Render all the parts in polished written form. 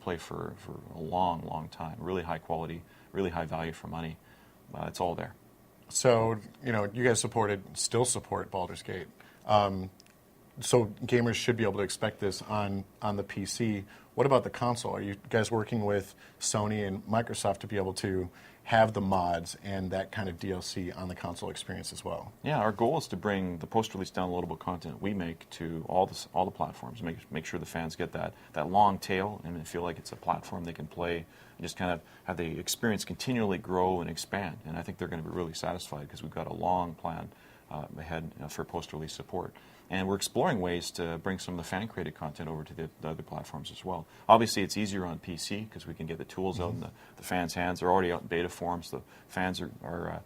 play for a long, long time. Really high quality, really high value for money. It's all there. So, you guys still support Baldur's Gate. So gamers should be able to expect this on the PC. What about the console? Are you guys working with Sony and Microsoft to be able to have the mods and that kind of DLC on the console experience as well? Yeah, our goal is to bring the post-release downloadable content we make to all the platforms. Make sure the fans get that long tail and feel like it's a platform they can play and just kind of have the experience continually grow and expand. And I think they're going to be really satisfied because we've got a long plan ahead for post-release support. And we're exploring ways to bring some of the fan-created content over to the other platforms as well. Obviously, it's easier on PC because we can get the tools out in the fans' hands. They're already out in beta forms. The fans are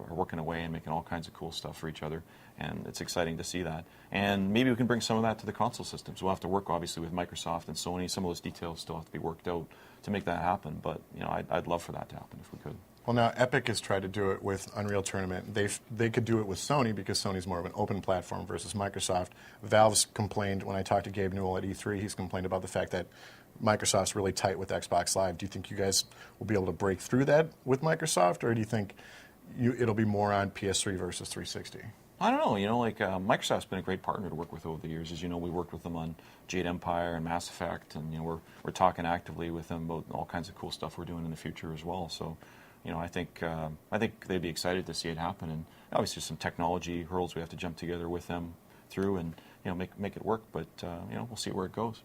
working away and making all kinds of cool stuff for each other, and it's exciting to see that. And maybe we can bring some of that to the console systems. We'll have to work, obviously, with Microsoft and Sony. Some of those details still have to be worked out to make that happen, but I'd love for that to happen if we could. Well, now Epic has tried to do it with Unreal Tournament. They could do it with Sony because Sony's more of an open platform versus Microsoft. Valve's complained, when I talked to Gabe Newell at E3, he's complained about the fact that Microsoft's really tight with Xbox Live. Do you think you guys will be able to break through that with Microsoft, or do you think it'll be more on PS3 versus 360? I don't know. Microsoft's been a great partner to work with over the years. As you know, we worked with them on Jade Empire and Mass Effect, and we're talking actively with them about all kinds of cool stuff we're doing in the future as well. So, I think they'd be excited to see it happen. And obviously, some technology hurdles we have to jump together with them through, and make it work. But we'll see where it goes.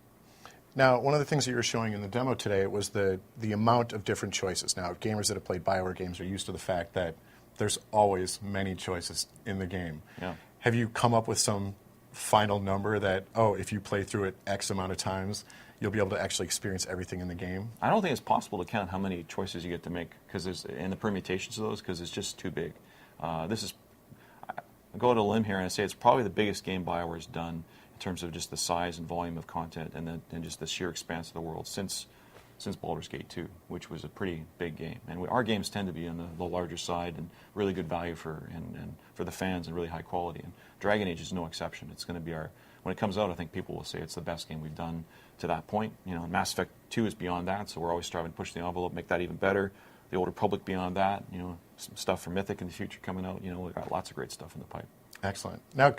Now, one of the things that you were showing in the demo today was the amount of different choices. Now, gamers that have played Bioware games are used to the fact that there's always many choices in the game. Yeah. Have you come up with some final number that, if you play through it X amount of times, you'll be able to actually experience everything in the game? I don't think it's possible to count how many choices you get to make and the permutations of those, because it's just too big. I go out on a limb here and I say it's probably the biggest game Bioware's done in terms of just the size and volume of content and just the sheer expanse of the world since Baldur's Gate 2, which was a pretty big game. And our games tend to be on the larger side and really good value for the fans and really high quality. And Dragon Age is no exception. It's going to be when it comes out, I think people will say it's the best game we've done to that point. Mass Effect 2 is beyond that, so we're always striving to push the envelope, make that even better. The Old Republic beyond that, some stuff for Mythic in the future coming out. We've got lots of great stuff in the pipe. Excellent. Now,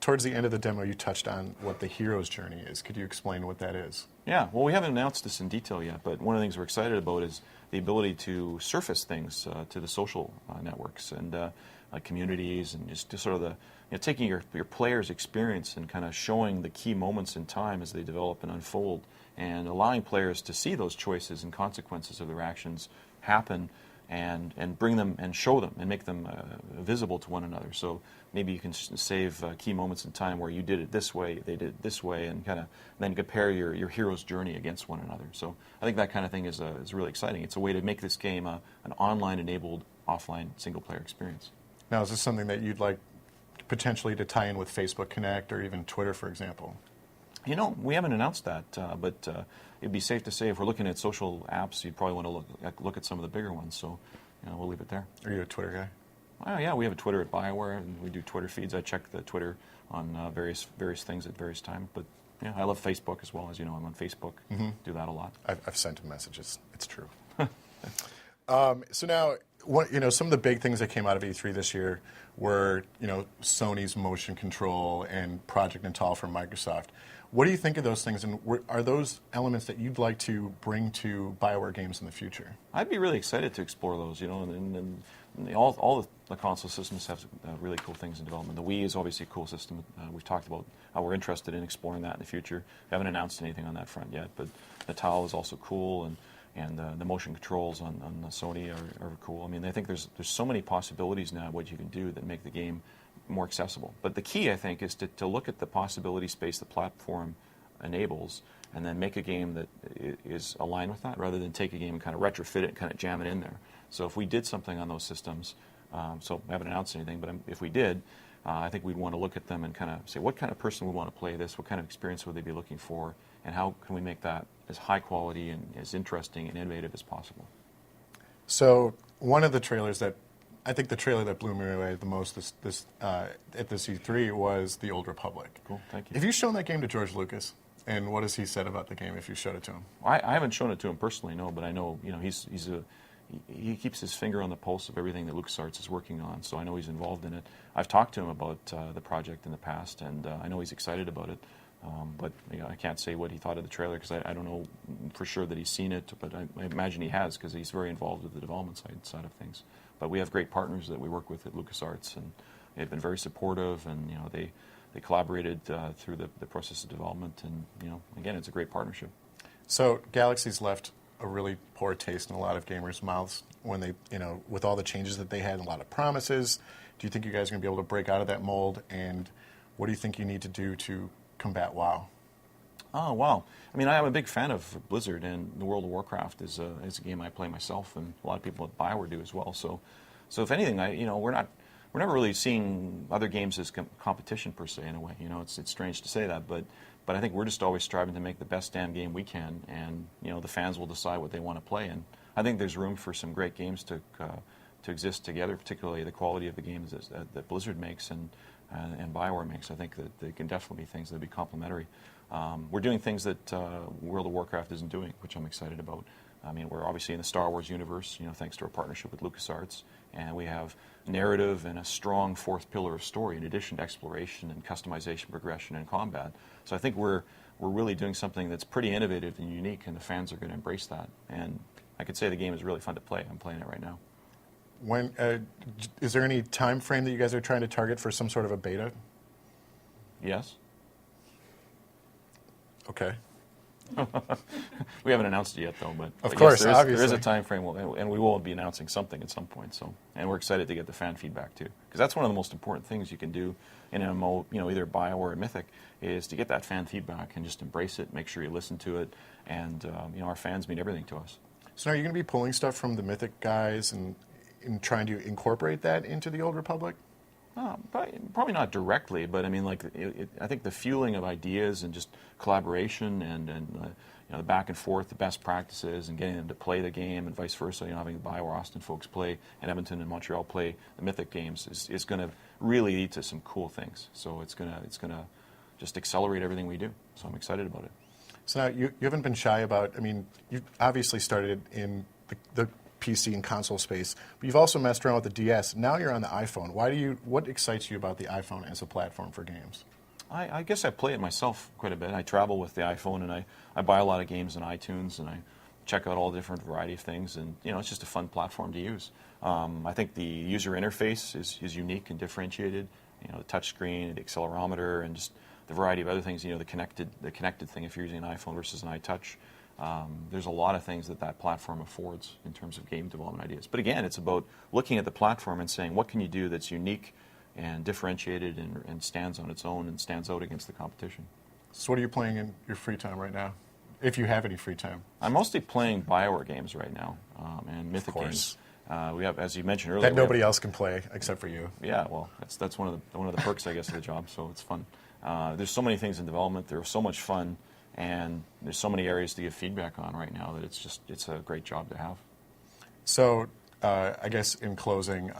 towards the end of the demo, you touched on what the hero's journey is. Could you explain what that is? Yeah, well, we haven't announced this in detail yet, but one of the things we're excited about is the ability to surface things to the social networks and like communities, and just sort of taking your player's experience and kind of showing the key moments in time as they develop and unfold, and allowing players to see those choices and consequences of their actions happen, and bring them and show them and make them visible to one another. So maybe you can save key moments in time where you did it this way, they did it this way, and kind of then compare your hero's journey against one another. So I think that kind of thing is really exciting. It's a way to make this game an online-enabled, offline single-player experience. Now, is this something that you'd like potentially to tie in with Facebook Connect or even Twitter, for example? We haven't announced that, but it'd be safe to say if we're looking at social apps, you'd probably want to look at some of the bigger ones. So, we'll leave it there. Are you a Twitter guy? Oh, yeah, we have a Twitter at Bioware, and we do Twitter feeds. I check the Twitter on various things at various times. But yeah, I love Facebook as well. As you know, I'm on Facebook. Mm-hmm. Do that a lot. I've sent him messages. It's true. So now, some of the big things that came out of E3 this year were, Sony's motion control and Project Natal from Microsoft. What do you think of those things, and are those elements that you'd like to bring to Bioware games in the future? I'd be really excited to explore those, and all the console systems have really cool things in development. The Wii is obviously a cool system. We've talked about how we're interested in exploring that in the future. We haven't announced anything on that front yet, but Natal is also cool, and the motion controls on the Sony are cool. I mean, I think there's so many possibilities now of what you can do that make the game more accessible. But the key, I think, is to look at the possibility space the platform enables and then make a game that is aligned with that, rather than take a game and kind of retrofit it and kind of jam it in there. So if we did something on those systems, so I haven't announced anything, but if we did, I think we'd want to look at them and kind of say, what kind of person would want to play this? What kind of experience would they be looking for? And how can we make that as high quality and as interesting and innovative as possible? So one of the trailers I think the trailer that blew me away the most at this E3 was The Old Republic. Cool, thank you. Have you shown that game to George Lucas? And what has he said about the game if you showed it to him? I haven't shown it to him personally, no, but I know, you know, he keeps his finger on the pulse of everything that LucasArts is working on, so I know he's involved in it. I've talked to him about the project in the past, and I know he's excited about it. But you know, I can't say what he thought of the trailer because I don't know for sure that he's seen it, but I imagine he has because he's very involved with the development side of things. But we have great partners that we work with at LucasArts, and they've been very supportive, and you know, they collaborated through the process of development, and you know, again, it's a great partnership. So Galaxy's left a really poor taste in a lot of gamers' mouths when they, you know, with all the changes that they had and a lot of promises. Do you think you guys are going to be able to break out of that mold, and what do you think you need to do to combat WoW? Oh, wow. I mean, I'm a big fan of Blizzard, and the World of Warcraft is a game I play myself, and a lot of people at Bioware do as well. So if anything, we're never really seeing other games as competition per se in a way. You know, it's strange to say that, but I think we're just always striving to make the best damn game we can, and you know, the fans will decide what they want to play. And I think there's room for some great games to exist together, particularly the quality of the games that Blizzard makes and Bioware makes. I think that they can definitely be things that be complementary. We're doing things that World of Warcraft isn't doing, which I'm excited about. I mean, we're obviously in the Star Wars universe, you know, thanks to our partnership with LucasArts, and we have narrative and a strong fourth pillar of story in addition to exploration and customization, progression, and combat. So I think we're really doing something that's pretty innovative and unique, and the fans are going to embrace that. And I could say the game is really fun to play. I'm playing it right now. When is there any time frame that you guys are trying to target for some sort of a beta? Yes. Okay. We haven't announced it yet, though. But of course, yes, obviously, there is a time frame, and we will be announcing something at some point. So, and we're excited to get the fan feedback too, because that's one of the most important things you can do in an MMO. You know, either Bioware or Mythic, is to get that fan feedback and just embrace it. Make sure you listen to it, and you know, our fans mean everything to us. So, now are you going to be pulling stuff from the Mythic guys and trying to incorporate that into the Old Republic? Probably not directly, but I mean, like, I think the fueling of ideas and just collaboration and you know, the back and forth, the best practices, and getting them to play the game, and vice versa. You know, having the Bioware Austin folks play, and Edmonton and Montreal play the Mythic games is going to really lead to some cool things. So it's gonna just accelerate everything we do. So I'm excited about it. So now you haven't been shy about. I mean, you obviously started in the PC and console space, but you've also messed around with the DS. Now you're on the iPhone. What excites you about the iPhone as a platform for games? I guess I play it myself quite a bit. I travel with the iPhone, and I buy a lot of games on iTunes, and I check out all the different variety of things, and you know, it's just a fun platform to use. I think the user interface is unique and differentiated. You know, the touch screen, the accelerometer, and just the variety of other things. You know, the connected thing if you're using an iPhone versus an iTouch. There's a lot of things that platform affords in terms of game development ideas. But again, it's about looking at the platform and saying, what can you do that's unique and differentiated and stands on its own and stands out against the competition. So what are you playing in your free time right now, if you have any free time? I'm mostly playing Bioware games right now and Mythic games. We have, as you mentioned earlier, that nobody else can play except for you. Yeah, well, that's one of the perks, I guess, of the job. So it's fun. There's so many things in development. They're so much fun. And there's so many areas to give feedback on right now that it's a great job to have. So I guess in closing,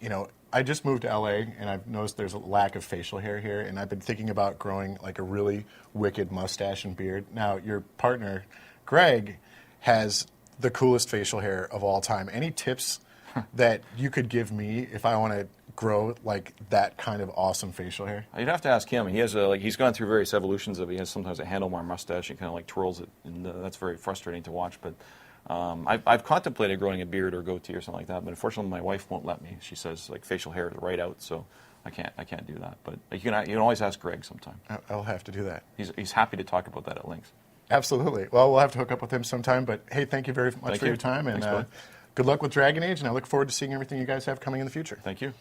you know, I just moved to LA, and I've noticed there's a lack of facial hair here, and I've been thinking about growing like a really wicked mustache and beard. Now, your partner, Greg, has the coolest facial hair of all time. Any tips that you could give me if I want to grow like that kind of awesome facial hair? You'd have to ask him. He has he's gone through various evolutions of it. He has sometimes a handlebar mustache and kind of like twirls it, and that's very frustrating to watch. But I've contemplated growing a beard or goatee or something like that, but unfortunately my wife won't let me. She says like facial hair is right out, so I can't do that. But you can always ask Greg sometime. I'll have to do that. He's happy to talk about that at length. Absolutely. Well, we'll have to hook up with him sometime. But hey, thank you very much for your time, and Thanks, good luck with Dragon Age, and I look forward to seeing everything you guys have coming in the future. Thank you.